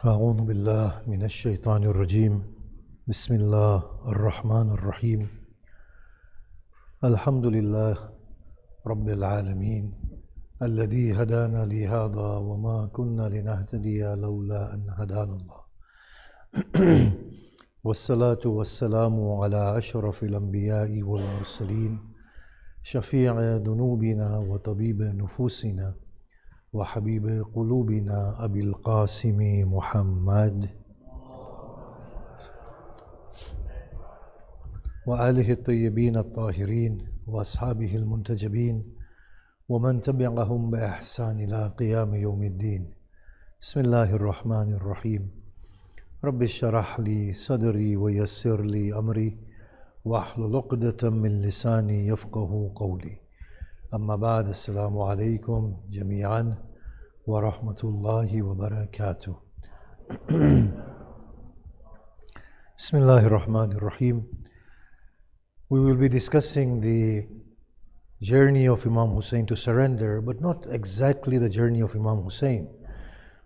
أعوذ بالله من الشيطان الرجيم بسم الله الرحمن الرحيم الحمد لله رب العالمين الذي هدانا لهذا وما كنا لنهتدي لولا أن هدانا الله والصلاة والسلام على أشرف الأنبياء والمرسلين شفيع ذنوبنا وطبيب نفوسنا وحبيب قلوبنا أبي القاسم محمد وآله الطيبين الطاهرين وأصحابه المنتجبين ومن تبعهم بإحسان إلى قيام يوم الدين. بسم الله الرحمن الرحيم. رب اشرح لي صدري ويسر لي أمري واحلل عقدة من لساني يفقه قولي. أما بعد، السلام عليكم جميعا ورحمة الله وبركاته. بسم الله الرحمن الرحيم. We will be discussing the journey of Imam Hussein to surrender, but not exactly the journey of Imam Hussein,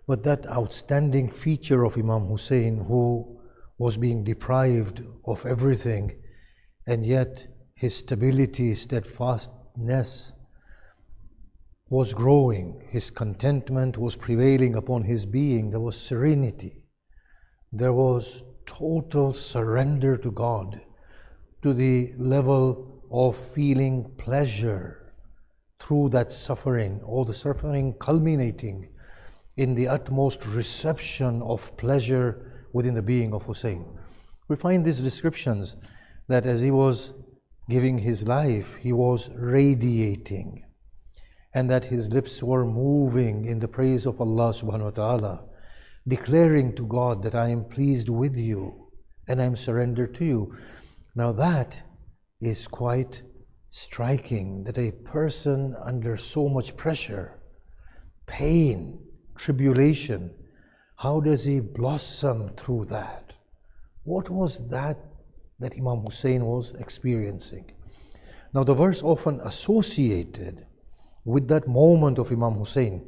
but that outstanding feature of Imam Hussein who was being deprived of everything, and yet his stability, steadfastness was growing, his contentment was prevailing upon his being, there was serenity, there was total surrender to God, to the level of feeling pleasure through that suffering, all the suffering culminating in the utmost reception of pleasure within the being of Hussein. We find these descriptions that as he was giving his life, he was radiating, and that his lips were moving in the praise of Allah subhanahu wa ta'ala, declaring to God that I am pleased with you and I am surrendered to you. Now that is quite striking, that a person under so much pressure, pain, tribulation, how does he blossom through that? What was that Imam Hussein was experiencing? Now the verse often associated with that moment of Imam Hussein,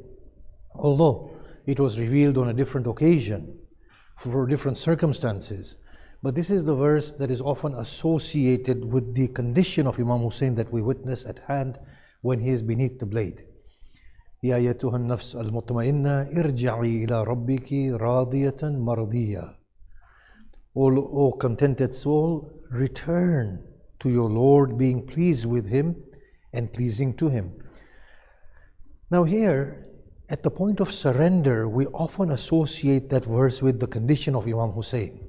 although it was revealed on a different occasion, for different circumstances, but this is the verse that is often associated with the condition of Imam Hussein that we witness at hand when he is beneath the blade. يا أيتها النفس المطمئنة ارجعي إلى ربك راضية مرضية. O contented soul, return to your Lord, being pleased with Him and pleasing to Him. Now here, at the point of surrender, we often associate that verse with the condition of Imam Hussein.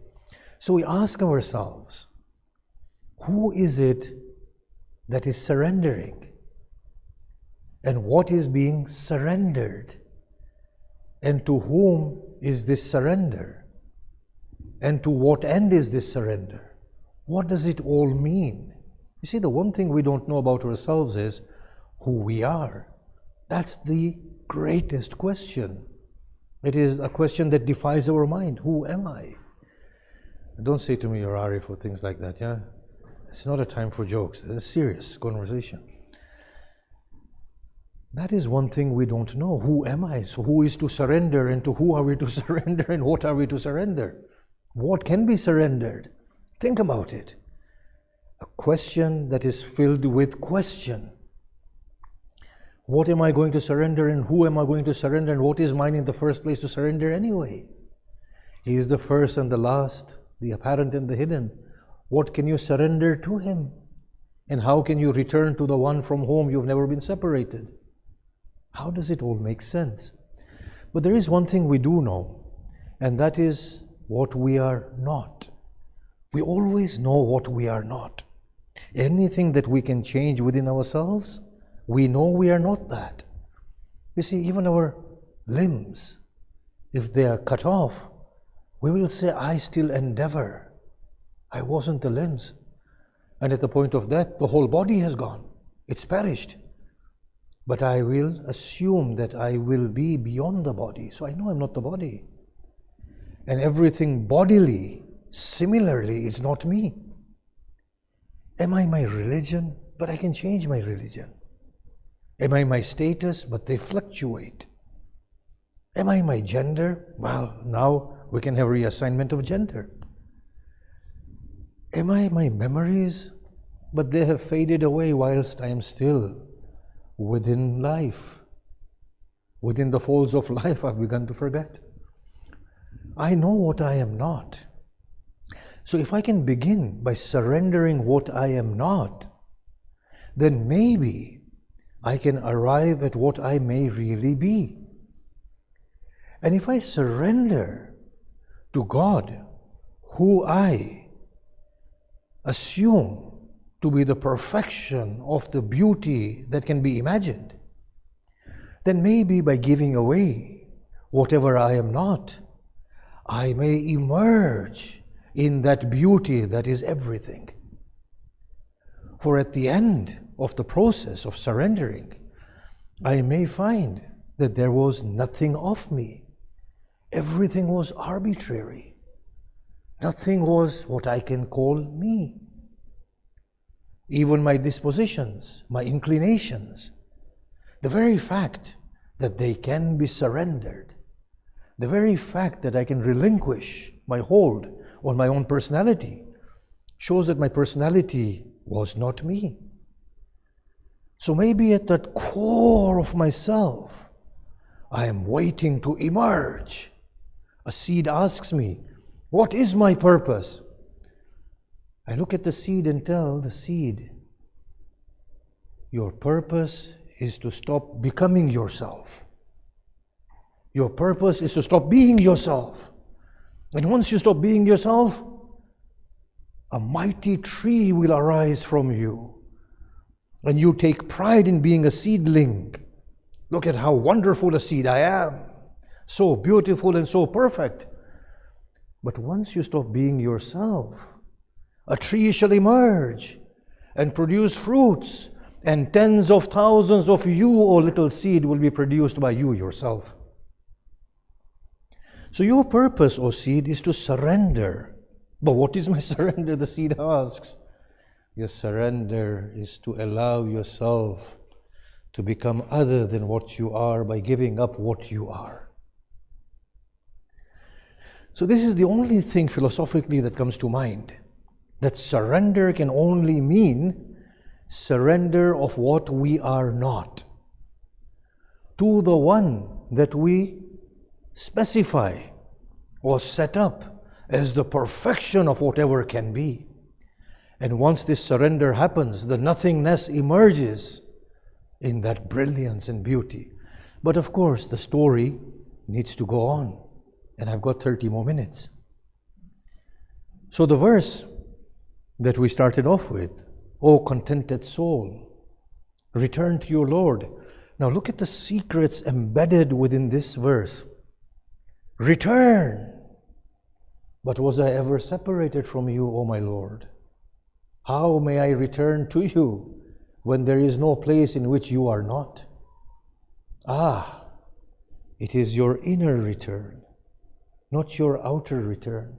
So we ask ourselves, who is it that is surrendering? And what is being surrendered? And to whom is this surrender? And to what end is this surrender? What does it all mean? You see, the one thing we don't know about ourselves is who we are. That's the greatest question. It is a question that defies our mind. Who am I? Don't say to me you're Arif or things like that, yeah? It's not a time for jokes. It's a serious conversation. That is one thing we don't know. Who am I? So who is to surrender, and to who are we to surrender, and what are we to surrender? What can be surrendered? Think about it. A question that is filled with question. What am I going to surrender, and who am I going to surrender, and what is mine in the first place to surrender anyway? He is the first and the last, the apparent and the hidden. What can you surrender to Him? And how can you return to the one from whom you've never been separated? How does it all make sense? But there is one thing we do know, and that is what we are not. We always know what we are not. Anything that we can change within ourselves, we know we are not that. You see, even our limbs, if they are cut off, we will say, I still endeavor. I wasn't the limbs. And at the point of death, the whole body has gone. It's perished. But I will assume that I will be beyond the body. So I know I'm not the body. And everything bodily, similarly, is not me. Am I my religion? But I can change my religion. Am I my status? But they fluctuate. Am I my gender? Well, now we can have reassignment of gender. Am I my memories? But they have faded away whilst I am still within life. Within the folds of life, I've begun to forget. I know what I am not. So if I can begin by surrendering what I am not, then maybe I can arrive at what I may really be. And if I surrender to God, who I assume to be the perfection of the beauty that can be imagined, then maybe by giving away whatever I am not, I may emerge in that beauty that is everything. For at the end of the process of surrendering, I may find that there was nothing of me. Everything was arbitrary. Nothing was what I can call me. Even my dispositions, my inclinations, the very fact that they can be surrendered, the very fact that I can relinquish my hold on my own personality, shows that my personality was not me. So maybe at that core of myself, I am waiting to emerge. A seed asks me, what is my purpose? I look at the seed and tell the seed, your purpose is to stop becoming yourself. Your purpose is to stop being yourself. And once you stop being yourself, a mighty tree will arise from you. And you take pride in being a seedling. Look at how wonderful a seed I am. So beautiful and so perfect. But once you stop being yourself, a tree shall emerge and produce fruits, and tens of thousands of you, O little seed, will be produced by you yourself. So your purpose, O seed, is to surrender. But what is my surrender? The seed asks. Your surrender is to allow yourself to become other than what you are by giving up what you are. So this is the only thing philosophically that comes to mind. That surrender can only mean surrender of what we are not to the one that we specify or set up as the perfection of whatever can be. And once this surrender happens, the nothingness emerges in that brilliance and beauty. But of course, the story needs to go on. And I've got 30 more minutes. So the verse that we started off with, O contented soul, return to your Lord. Now look at the secrets embedded within this verse. Return. But was I ever separated from you, O my Lord? How may I return to you when there is no place in which you are not? Ah, it is your inner return, not your outer return.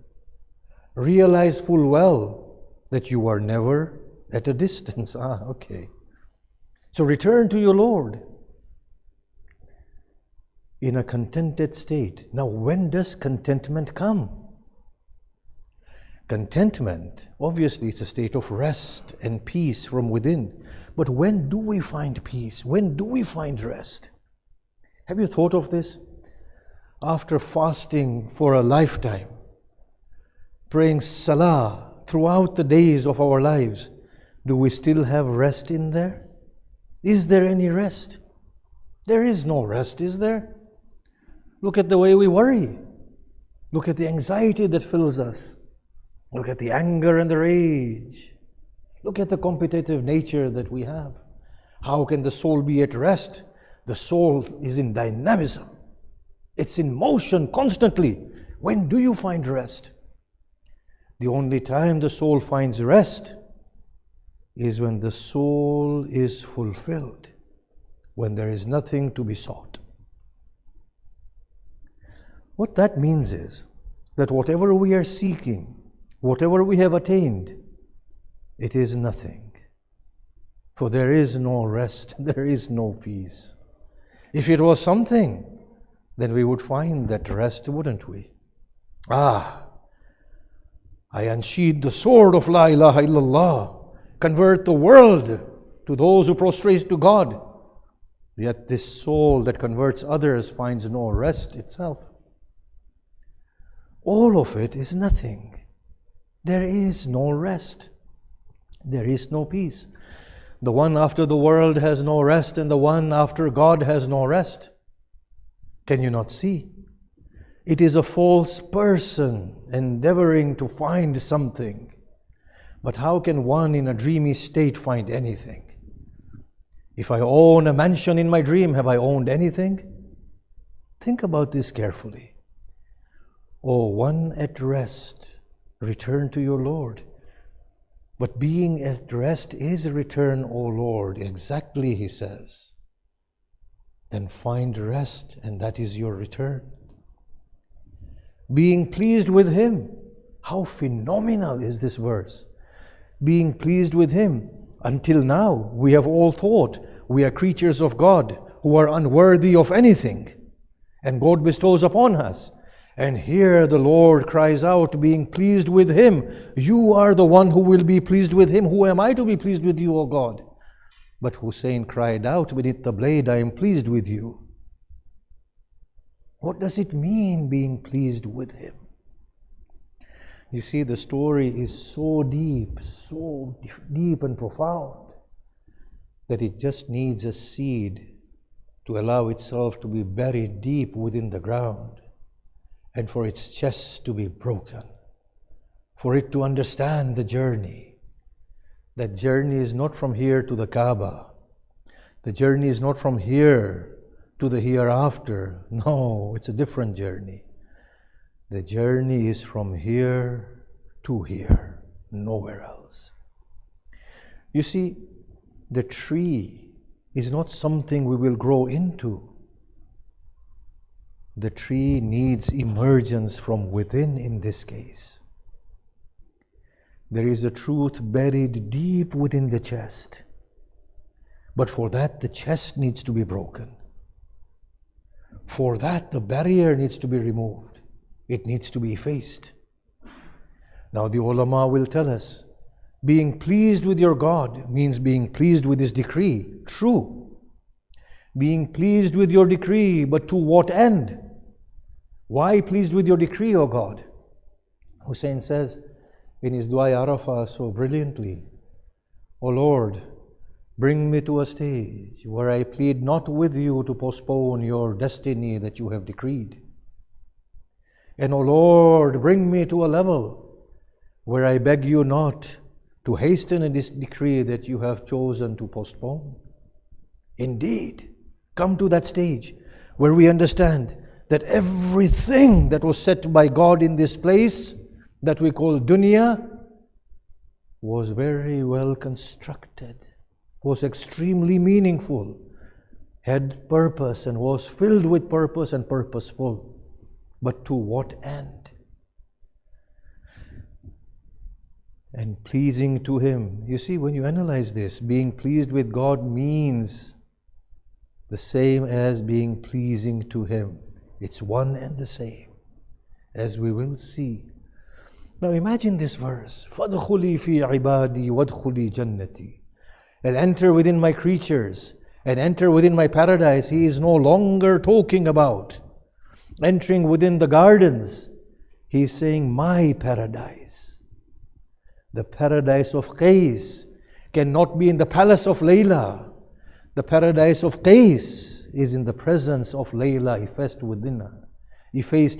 Realize full well that you are never at a distance. Okay. So return to your Lord in a contented state. Now, when does contentment come? Contentment, obviously, it's a state of rest and peace from within. But when do we find peace? When do we find rest? Have you thought of this? After fasting for a lifetime, praying salah throughout the days of our lives, do we still have rest in there? Is there any rest? There is no rest, is there? Look at the way we worry. Look at the anxiety that fills us. Look at the anger and the rage. Look at the competitive nature that we have. How can the soul be at rest? The soul is in dynamism. It's in motion constantly. When do you find rest? The only time the soul finds rest is when the soul is fulfilled, when there is nothing to be sought. What that means is that whatever we are seeking, whatever we have attained, it is nothing. For there is no rest, there is no peace. If it was something, then we would find that rest, wouldn't we? I unsheathe the sword of La ilaha illallah, convert the world to those who prostrate to God. Yet this soul that converts others finds no rest itself. All of it is nothing. There is no rest. There is no peace. The one after the world has no rest, and the one after God has no rest. Can you not see? It is a false person endeavoring to find something. But how can one in a dreamy state find anything? If I own a mansion in my dream, have I owned anything? Think about this carefully. Oh, one at rest, return to your Lord. But being at rest is return, O Lord. Exactly, he says. Then find rest, and that is your return. Being pleased with Him. How phenomenal is this verse? Being pleased with Him. Until now, we have all thought we are creatures of God who are unworthy of anything, and God bestows upon us. And here the Lord cries out, being pleased with Him. You are the one who will be pleased with Him. Who am I to be pleased with you, O God? But Hussein cried out beneath the blade, I am pleased with you. What does it mean, being pleased with Him? You see, the story is so deep and profound, that it just needs a seed to allow itself to be buried deep within the ground, and for its chest to be broken, for it to understand the journey. That journey is not from here to the Kaaba. The journey is not from here to the hereafter. No, it's a different journey. The journey is from here to here, nowhere else. You see, the tree is not something we will grow into. The tree needs emergence from within in this case. There is a truth buried deep within the chest. But for that, the chest needs to be broken. For that, the barrier needs to be removed. It needs to be effaced. Now the ulama will tell us, being pleased with your God means being pleased with His decree. True. Being pleased with your decree, but to what end? Why pleased with your decree, O God? Hussein says in his Dua Arafah so brilliantly, O Lord, bring me to a stage where I plead not with you to postpone your destiny that you have decreed. And O Lord, bring me to a level where I beg you not to hasten this decree that you have chosen to postpone. Indeed, come to that stage where we understand that everything that was set by God in this place that we call dunya was very well constructed, was extremely meaningful, had purpose and was filled with purpose and purposeful. But to what end? And pleasing to Him. You see, when you analyze this, being pleased with God means the same as being pleasing to Him. It's one and the same, as we will see. Now imagine this verse, فَادْخُلِي فِي عِبَادِي وَادْخُلِي جَنَّتِي, and enter within my creatures, and enter within my paradise. He is no longer talking about entering within the gardens. He is saying, my paradise. The paradise of Qais cannot be in the palace of Layla. The paradise of Qais is in the presence of Layla, effaced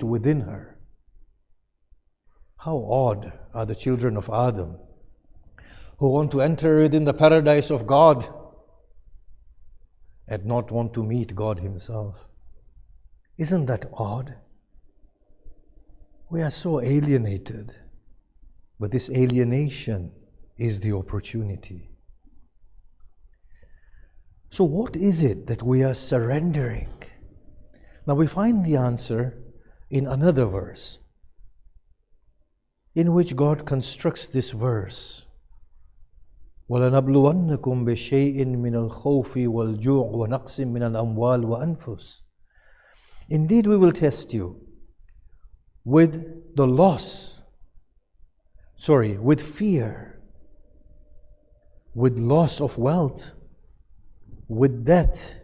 within her. How odd are the children of Adam who want to enter within the paradise of God and not want to meet God Himself. Isn't that odd? We are so alienated, but this alienation is the opportunity. So what is it that we are surrendering? Now we find the answer in another verse, in which God constructs this verse. وَلَنَبْلُوَنَّكُمْ بِشَيْءٍ مِّنَ الْخَوْفِ وَالْجُوعِ وَنَقْصٍ مِّنَ الْأَمْوَالِ وَأَنفُسِ. Indeed, we will test you with the with fear, with loss of wealth, with death.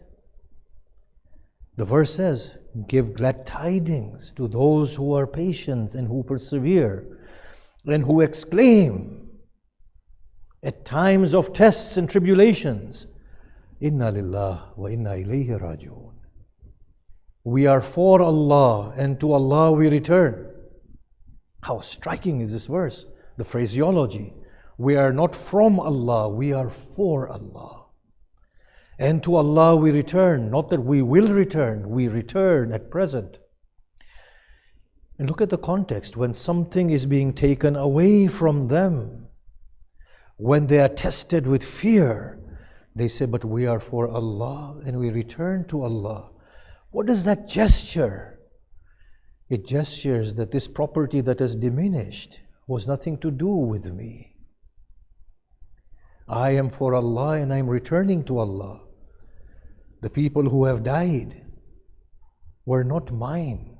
The verse says, give glad tidings to those who are patient and who persevere and who exclaim at times of tests and tribulations, Inna lillah wa inna ilayhi raji'un. We are for Allah and to Allah we return. How striking is this verse, the phraseology. We are not from Allah, we are for Allah. And to Allah we return, not that we will return, we return at present. And look at the context, when something is being taken away from them, when they are tested with fear, they say, but we are for Allah and we return to Allah. What does that gesture? It gestures that this property that has diminished was nothing to do with me. I am for Allah and I am returning to Allah. The people who have died were not mine.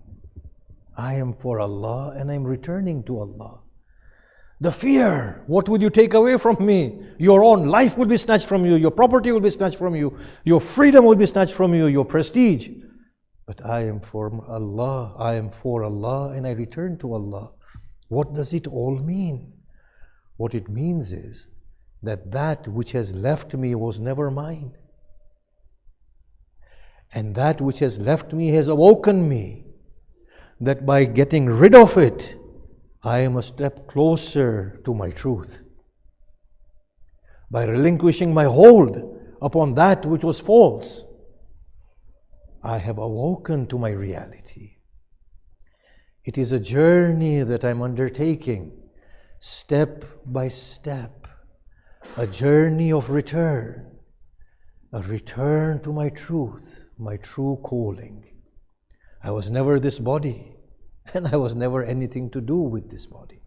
I am for Allah and I am returning to Allah. The fear, what will you take away from me? Your own life will be snatched from you, your property will be snatched from you, your freedom will be snatched from you, your prestige. But I am for Allah, and I return to Allah. What does it all mean? What it means is that that which has left me was never mine. And that which has left me has awoken me. That by getting rid of it, I am a step closer to my truth. By relinquishing my hold upon that which was false, I have awoken to my reality. It is a journey that I'm undertaking, step by step, a journey of return, a return to my truth, my true calling. I was never this body, and I was never anything to do with this body.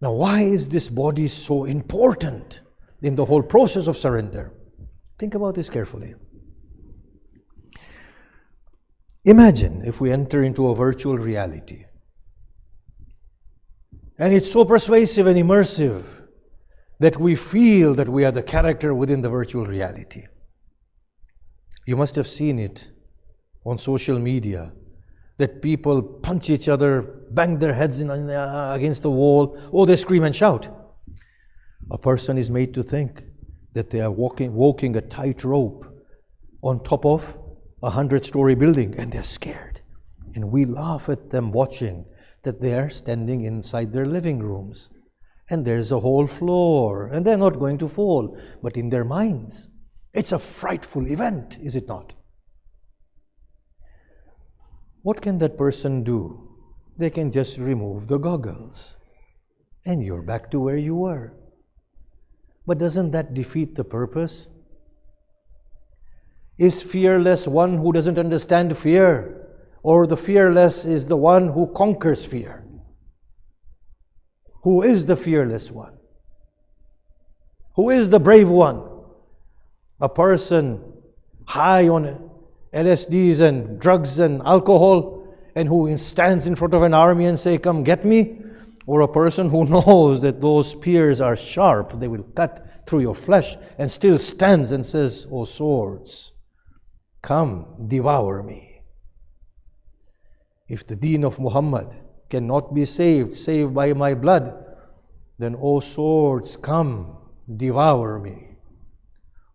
Now, why is this body so important in the whole process of surrender? Think about this carefully. Imagine if we enter into a virtual reality, and it's so persuasive and immersive that we feel that we are the character within the virtual reality. You must have seen it on social media, that people punch each other, bang their heads against the wall, or they scream and shout. A person is made to think that they are walking a tightrope on top of a 100-story building, and they're scared. And we laugh at them watching that they are standing inside their living rooms. And there's a whole floor, and they're not going to fall. But in their minds, it's a frightful event, is it not? What can that person do? They can just remove the goggles, and you're back to where you were. But doesn't that defeat the purpose? Is fearless one who doesn't understand fear, or the fearless is the one who conquers fear? Who is the fearless one? Who is the brave one? A person high on LSDs and drugs and alcohol, and who stands in front of an army and say, come get me? Or a person who knows that those spears are sharp, they will cut through your flesh, and still stands and says, oh swords, come devour me. If the deen of Muhammad cannot be saved save by my blood, then oh swords, come devour me.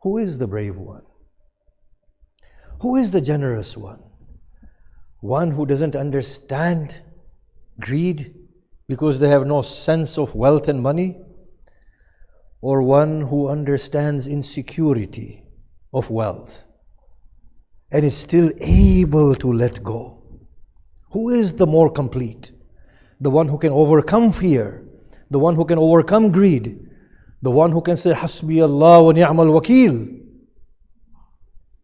Who is the brave one? Who is the generous one? One who doesn't understand greed because they have no sense of wealth and money? Or one who understands insecurity of wealth and is still able to let go? Who is the more complete? The one who can overcome fear, the one who can overcome greed, the one who can say, Hasbi Allah wa ni'mal wakil,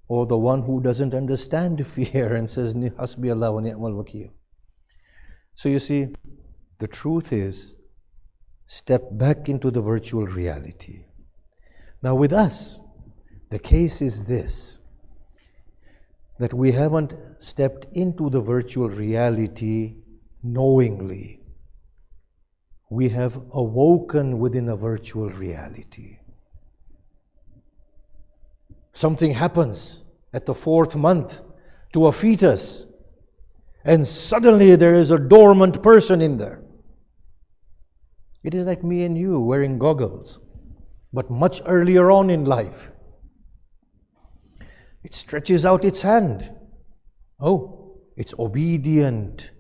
or the one who doesn't understand fear and says, Hasbi Allah wa ni'mal wakil. So you see, the truth is, step back into the virtual reality. Now with us, the case is this. that we haven't stepped into the virtual reality knowingly. We have awoken within a virtual reality. Something happens at the 4th month to a fetus, and suddenly there is a dormant person in there. It is like me and you wearing goggles, but much earlier on in life. It stretches out its hand. Oh, it's obedient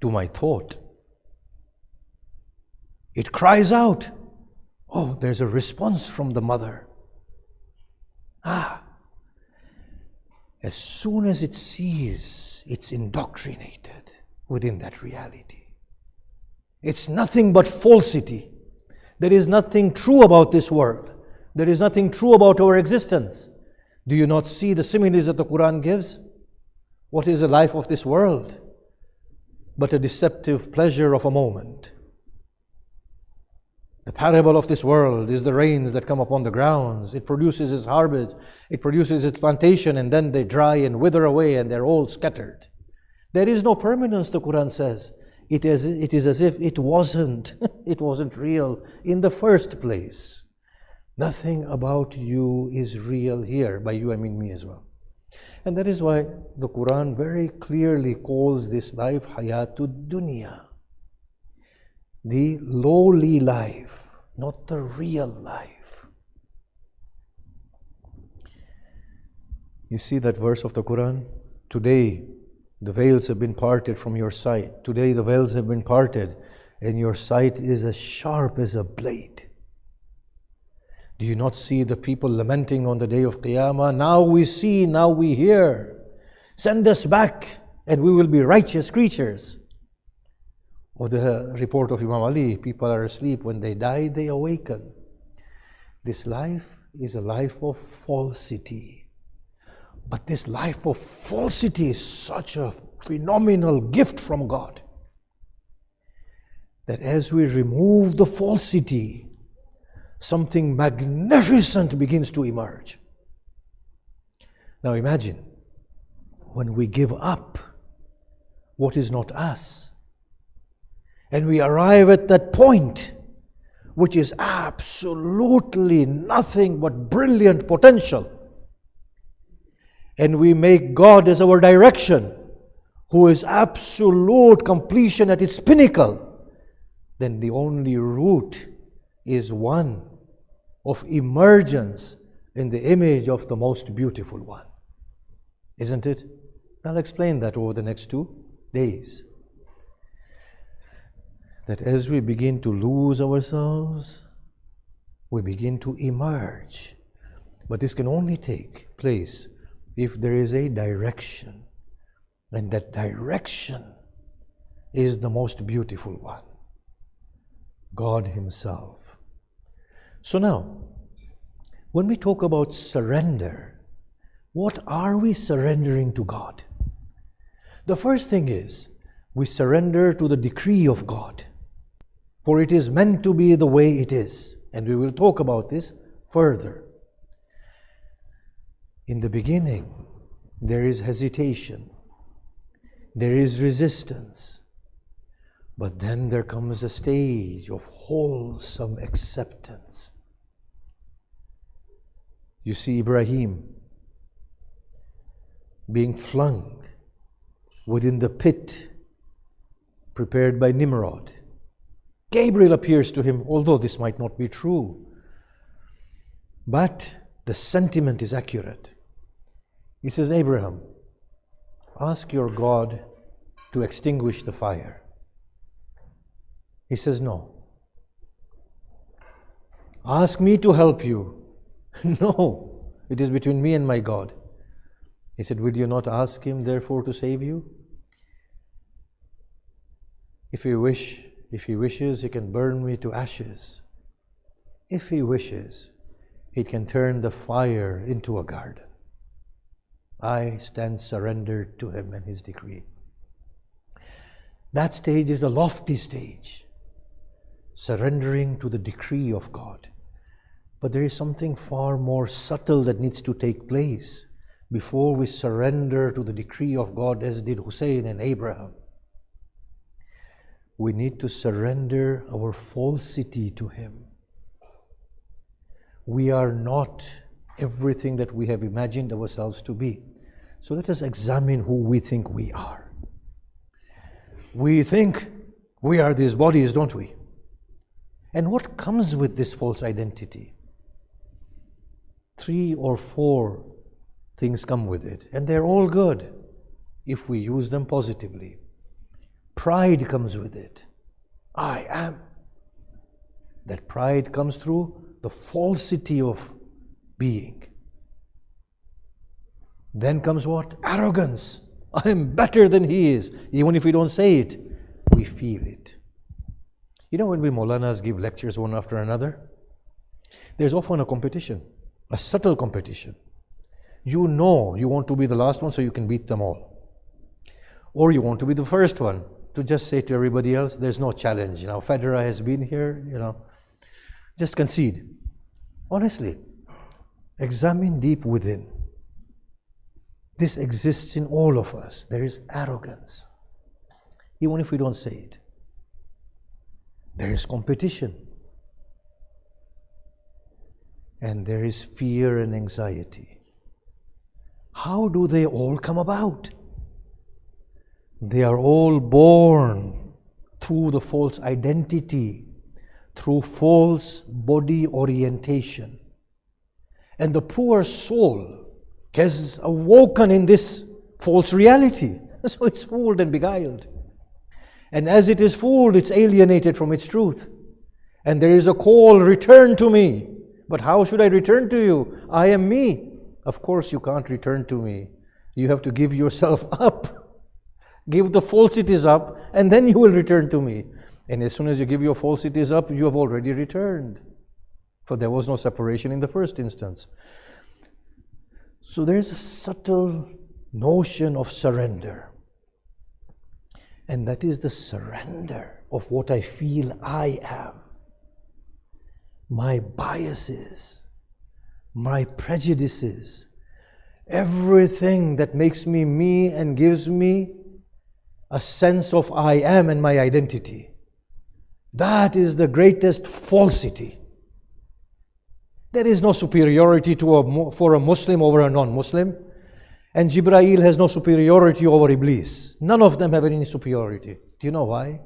to my thought. It cries out. Oh, there's a response from the mother. As soon as it sees, it's indoctrinated within that reality. It's nothing but falsity. There is nothing true about this world. There is nothing true about our existence. Do you not see the similes that the Quran gives? What is the life of this world but a deceptive pleasure of a moment? The parable of this world is the rains that come upon the grounds. It produces its harvest, it produces its plantation, and then they dry and wither away and they're all scattered. There is no permanence, the Quran says. It is as if it wasn't real in the first place. Nothing about you is real here. By you I mean me as well. And that is why the Quran very clearly calls this life Hayatud Dunya. The lowly life, not the real life. You see that verse of the Quran? Today, the veils have been parted from your sight. Today, the veils have been parted, and your sight is as sharp as a blade. Do you not see the people lamenting on the day of Qiyamah? Now we see, now we hear. Send us back, and we will be righteous creatures. Or the report of Imam Ali, people are asleep. When they die, they awaken. This life is a life of falsity. But this life of falsity is such a phenomenal gift from God that as we remove the falsity, something magnificent begins to emerge. Now imagine, when we give up what is not us, and we arrive at that point, which is absolutely nothing but brilliant potential, and we make God as our direction, who is absolute completion at its pinnacle, then the only route is one of emergence in the image of the most beautiful one. Isn't it? I'll explain that over the next 2 days. That as we begin to lose ourselves, we begin to emerge. But this can only take place if there is a direction, and that direction is the most beautiful one, God Himself. So now, when we talk about surrender, what are we surrendering to God? The first thing is, we surrender to the decree of God, for it is meant to be the way it is, and we will talk about this further. In the beginning, there is hesitation, there is resistance, but then there comes a stage of wholesome acceptance. You see Ibrahim being flung within the pit prepared by Nimrod. Gabriel appears to him, although this might not be true, but the sentiment is accurate. He says, Abraham, ask your God to extinguish the fire. He says, no. Ask me to help you. No, it is between me and my God. He said, will you not ask Him therefore to save you? If He wishes, He can burn me to ashes. If He wishes, He can turn the fire into a garden. I stand surrendered to Him and His decree. That stage is a lofty stage, surrendering to the decree of God. But there is something far more subtle that needs to take place before we surrender to the decree of God as did Hussein and Abraham, we need to surrender our falsity to Him. We are not everything that we have imagined ourselves to be. So let us examine who we think we are. We think we are these bodies, don't we? And what comes with this false identity? 3 or 4 things come with it, and they're all good if we use them positively. Pride comes with it. I am. That pride comes through the falsity of being. Then comes what? Arrogance. I am better than he is. Even if we don't say it, we feel it. You know, when we Maulanas give lectures one after another, there's often a competition, a subtle competition. You know you want to be the last one so you can beat them all. Or you want to be the first one to just say to everybody else, there's no challenge. Federer has been here, just concede. Honestly, examine deep within. This exists in all of us. There is arrogance, even if we don't say it. There is competition. And there is fear and anxiety. How do they all come about? They are all born through the false identity, through false body orientation. And the poor soul has awoken in this false reality. So it's fooled and beguiled. And as it is fooled, it's alienated from its truth. And there is a call, return to me. But how should I return to you? I am me. Of course you can't return to me. You have to give yourself up. Give the falsities up, and then you will return to me. And as soon as you give your falsities up, you have already returned. For there was no separation in the first instance. So there's a subtle notion of surrender. And that is the surrender of what I feel I am. My biases, my prejudices, everything that makes me me and gives me a sense of I am and my identity. That is the greatest falsity. There is no superiority for a Muslim over a non-Muslim. And Jibreel has no superiority over Iblis. None of them have any superiority. Do you know why?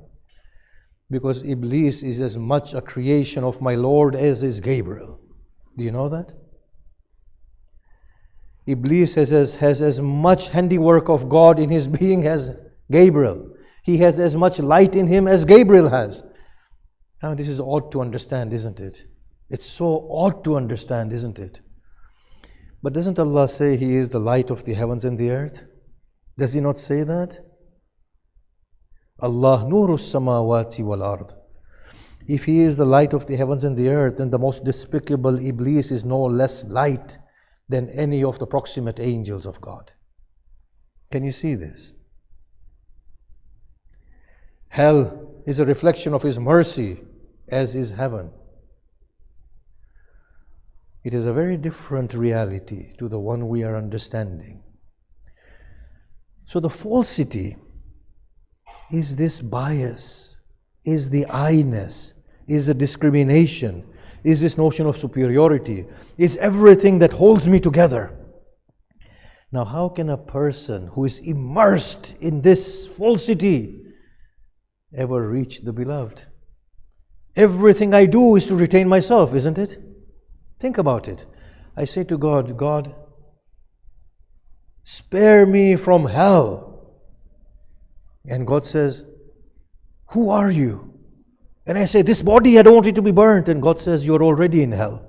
Because Iblis is as much a creation of my Lord as is Gabriel. Do you know that? Iblis has as much handiwork of God in his being as Gabriel. He has as much light in him as Gabriel has. Now this is odd to understand, isn't it? It's so odd to understand, isn't it? But doesn't Allah say He is the light of the heavens and the earth? Does He not say that? Allah nurus samawati wal ard. If He is the light of the heavens and the earth, then the most despicable Iblis is no less light than any of the proximate angels of God. Can you see this? Hell is a reflection of His mercy, as is heaven. It is a very different reality to the one we are understanding. So the falsity is this bias, is the I-ness, is the discrimination, is this notion of superiority, is everything that holds me together. Now how can a person who is immersed in this falsity ever reach the beloved? Everything I do is to retain myself, isn't it? Think about it. I say to God, God, spare me from hell. And God says, who are you? And I say, this body, I don't want it to be burnt. And God says, you're already in hell.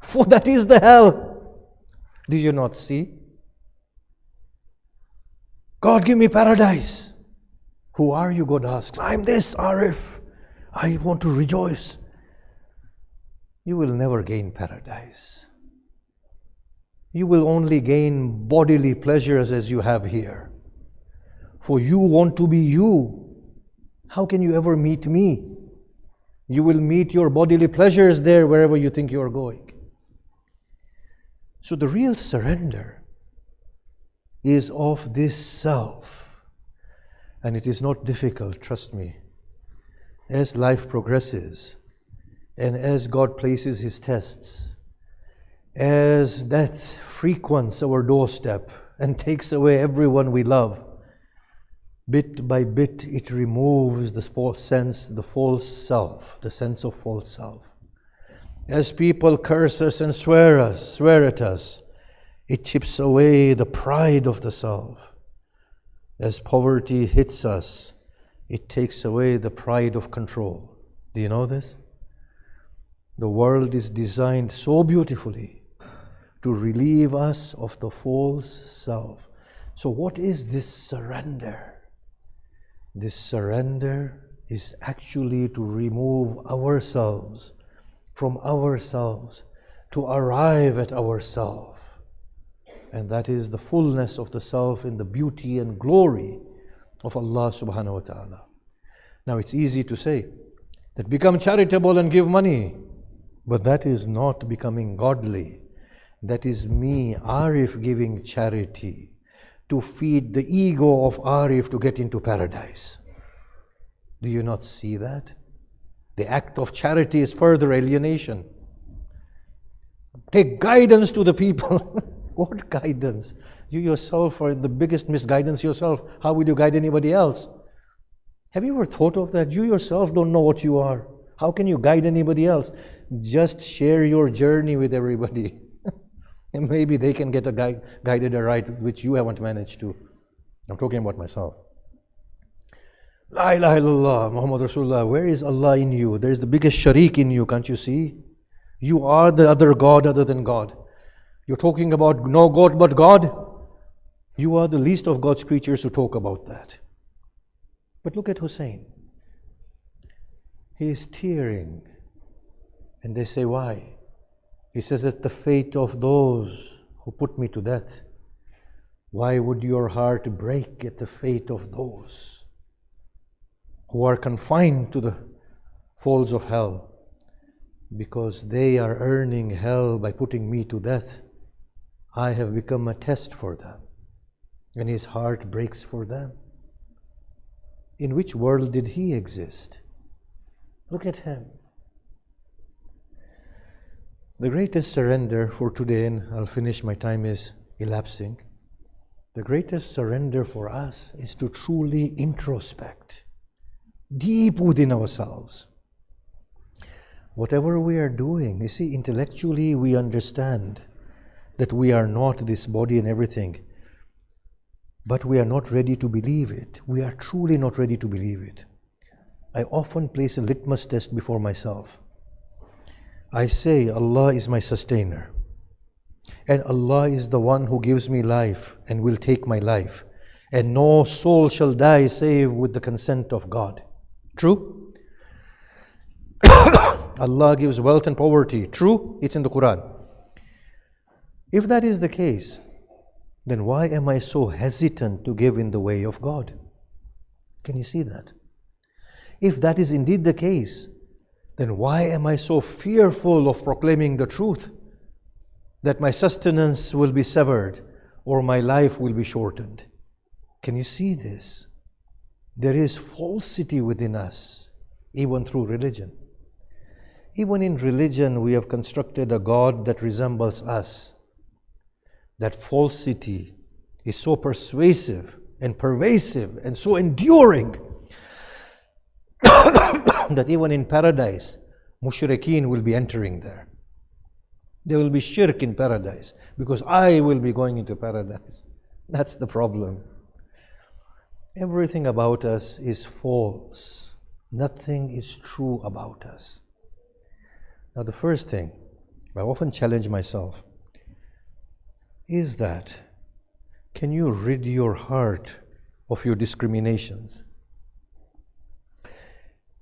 For that is the hell. Do you not see? God, give me paradise. Who are you? God asks. I'm this, Arif. I want to rejoice. You will never gain paradise. You will only gain bodily pleasures as you have here. For you want to be you. How can you ever meet me? You will meet your bodily pleasures there wherever you think you are going. So the real surrender is of this self. And it is not difficult, trust me. As life progresses, and as God places His tests, as death frequents our doorstep and takes away everyone we love, bit by bit it removes the false sense, the false self, the sense of false self. As people curse us and swear at us, it chips away the pride of the self. As poverty hits us, it takes away the pride of control. Do you know this? The world is designed so beautifully to relieve us of the false self. So what is this surrender? This surrender is actually to remove ourselves from ourselves, to arrive at ourself. And that is the fullness of the self in the beauty and glory of Allah subhanahu wa ta'ala. Now it's easy to say that become charitable and give money, but that is not becoming godly. That is me, Arif, giving charity to feed the ego of Arif to get into paradise. Do you not see that? The act of charity is further alienation. Take guidance to the people. What guidance? You yourself are in the biggest misguidance yourself. How will you guide anybody else? Have you ever thought of that? You yourself don't know what you are. How can you guide anybody else? Just share your journey with everybody. And maybe they can get guided aright, which you haven't managed to. I'm talking about myself. La ilaha illallah, Muhammad Rasulullah. Where is Allah in you? There is the biggest sharik in you, can't you see? You are the other God other than God. You're talking about no God but God. You are the least of God's creatures to talk about that. But look at Hussein. He is tearing. And they say, why? He says, it's the fate of those who put me to death. Why would your heart break at the fate of those who are confined to the falls of hell? Because they are earning hell by putting me to death. I have become a test for them. And his heart breaks for them. In which world did he exist? Look at him. The greatest surrender for today, and I'll finish, my time is elapsing. The greatest surrender for us is to truly introspect deep within ourselves. Whatever we are doing, you see, intellectually we understand that we are not this body and everything, but we are not ready to believe it. We are truly not ready to believe it. I often place a litmus test before myself. I say Allah is my sustainer, and Allah is the one who gives me life and will take my life, and no soul shall die save with the consent of God. True? Allah gives wealth and poverty. True? It's in the Quran. If that is the case, then why am I so hesitant to give in the way of God? Can you see that? If that is indeed the case, then why am I so fearful of proclaiming the truth, that my sustenance will be severed or my life will be shortened? Can you see this? There is falsity within us, even through religion. Even in religion, we have constructed a God that resembles us. That falsity is so persuasive and pervasive and so enduring that even in paradise, mushrikeen will be entering there. There will be shirk in paradise because I will be going into paradise. That's the problem. Everything about us is false. Nothing is true about us. Now the first thing, I often challenge myself, is that can you rid your heart of your discriminations?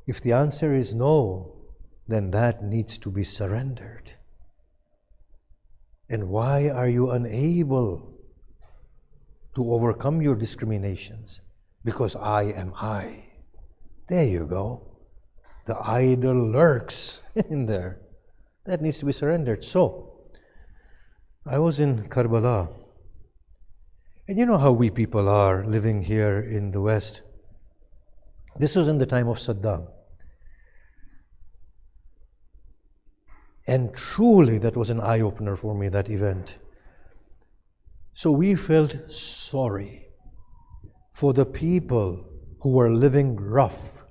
If the answer is no, then that needs to be surrendered. And why are you unable to overcome your discriminations? Because I am I. There you go. The idol lurks in there. That needs to be surrendered. So, I was in Karbala, and you know how we people are living here in the West. This was in the time of Saddam. And truly that was an eye-opener for me, that event. So we felt sorry for the people who were living rough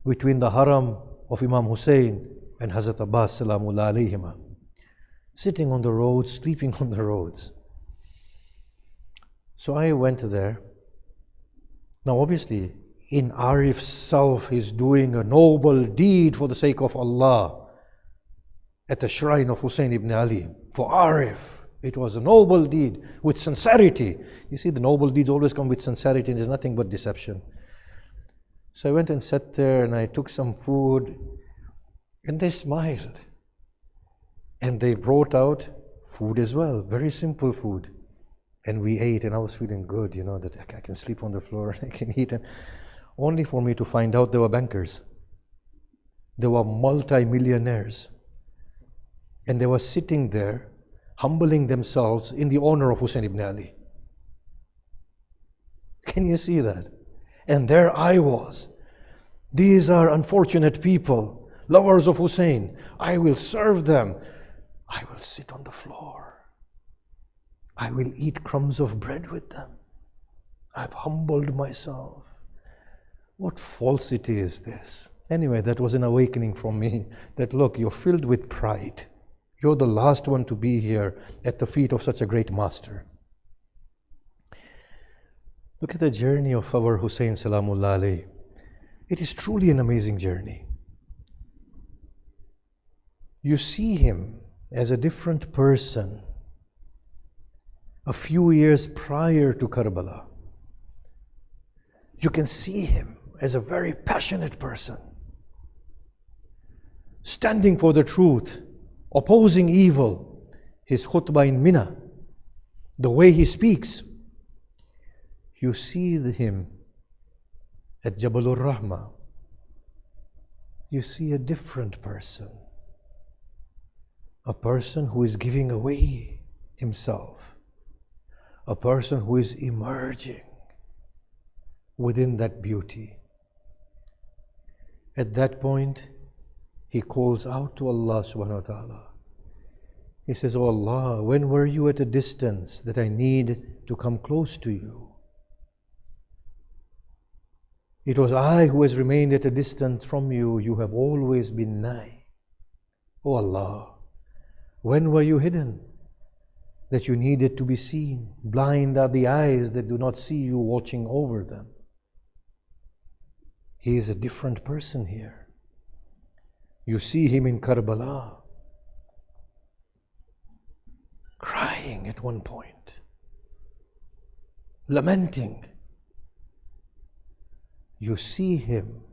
between the haram of Imam Hussain and Hazrat Abbas salamullah alayhima, sitting on the roads, sleeping on the roads. So I went there. Now obviously, in Arif's self, he's doing a noble deed for the sake of Allah at the shrine of Hussein ibn Ali. For Arif, it was a noble deed with sincerity. You see, the noble deeds always come with sincerity, and there's nothing but deception. So I went and sat there and I took some food, and they smiled. And they brought out food as well, very simple food. And we ate, and I was feeling good, you know, that I can sleep on the floor and I can eat. And only for me to find out they were bankers. They were multi-millionaires. And they were sitting there, humbling themselves in the honor of Hussein ibn Ali. Can you see that? And there I was. These are unfortunate people, lovers of Hussein. I will serve them. I will sit on the floor. I will eat crumbs of bread with them. I've humbled myself. What falsity is this? Anyway, that was an awakening from me, that look, you're filled with pride. You're the last one to be here at the feet of such a great master. Look at the journey of our Hussein salamullah alayhi. It is truly an amazing journey. You see him as a different person a few years prior to Karbala. You can see him as a very passionate person, standing for the truth, opposing evil. His khutbah in Mina, the way he speaks. You see him at Jabalur Rahma. You see a different person. A person who is giving away himself. A person who is emerging within that beauty. At that point, he calls out to Allah subhanahu wa ta'ala. He says, "Oh Allah, when were you at a distance that I need to come close to you? It was I who has remained at a distance from you. You have always been nigh. Oh Allah, when were you hidden that you needed to be seen? Blind are the eyes that do not see you watching over them." He is a different person here. You see him in Karbala, crying at one point, lamenting. You see him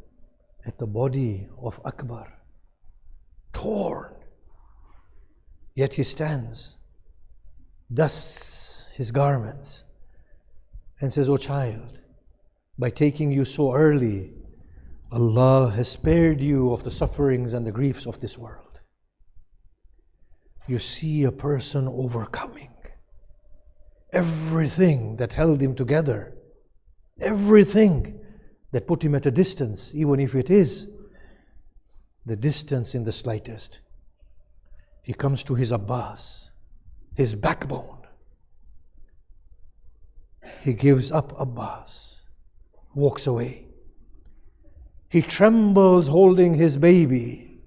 at the body of Akbar, torn, yet he stands, dusts his garments, and says, "O child, by taking you so early, Allah has spared you of the sufferings and the griefs of this world." You see a person overcoming everything that held him together, everything that put him at a distance, even if it is the distance in the slightest. He comes to his Abbas, his backbone. He gives up Abbas, walks away. He trembles holding his baby,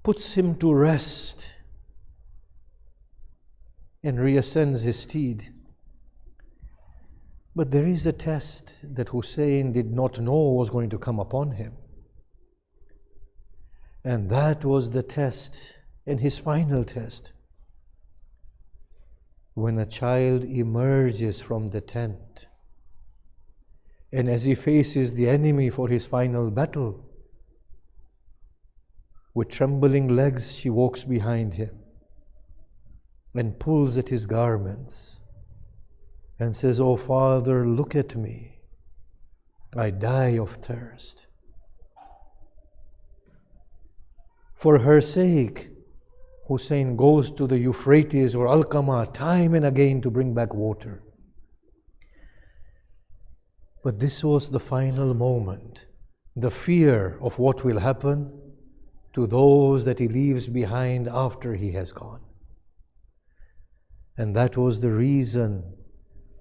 puts him to rest, and reascends his steed. But there is a test that Hussein did not know was going to come upon him. And that was the test, and his final test. When a child emerges from the tent, and as he faces the enemy for his final battle, with trembling legs she walks behind him and pulls at his garments and says, "Oh Father, look at me. I die of thirst. For her sake, Hussein goes to the Euphrates or Alqama time and again to bring back water. But this was the final moment, the fear of what will happen to those that he leaves behind after he has gone. And that was the reason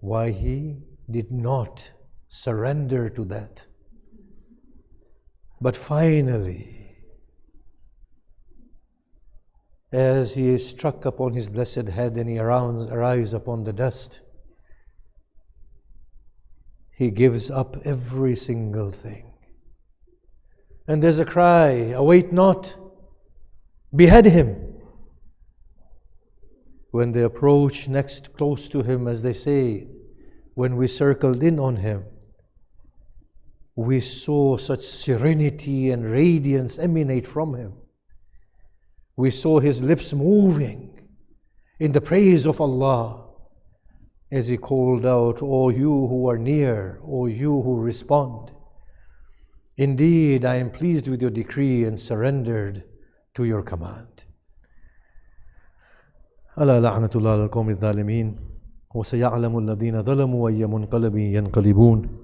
why he did not surrender to that. But finally, as he is struck upon his blessed head and he arrives upon the dust, he gives up every single thing. And there's a cry, await not, behead him. When they approach next close to him, as they say, when we circled in on him, we saw such serenity and radiance emanate from him. We saw his lips moving in the praise of Allah as he called out, "O you who are near, O you who respond. Indeed, I am pleased with your decree and surrendered to your command." ألا لعنة الله على القوم الظالمين وسيعلم الذين ظلموا أي منقلب ينقلبون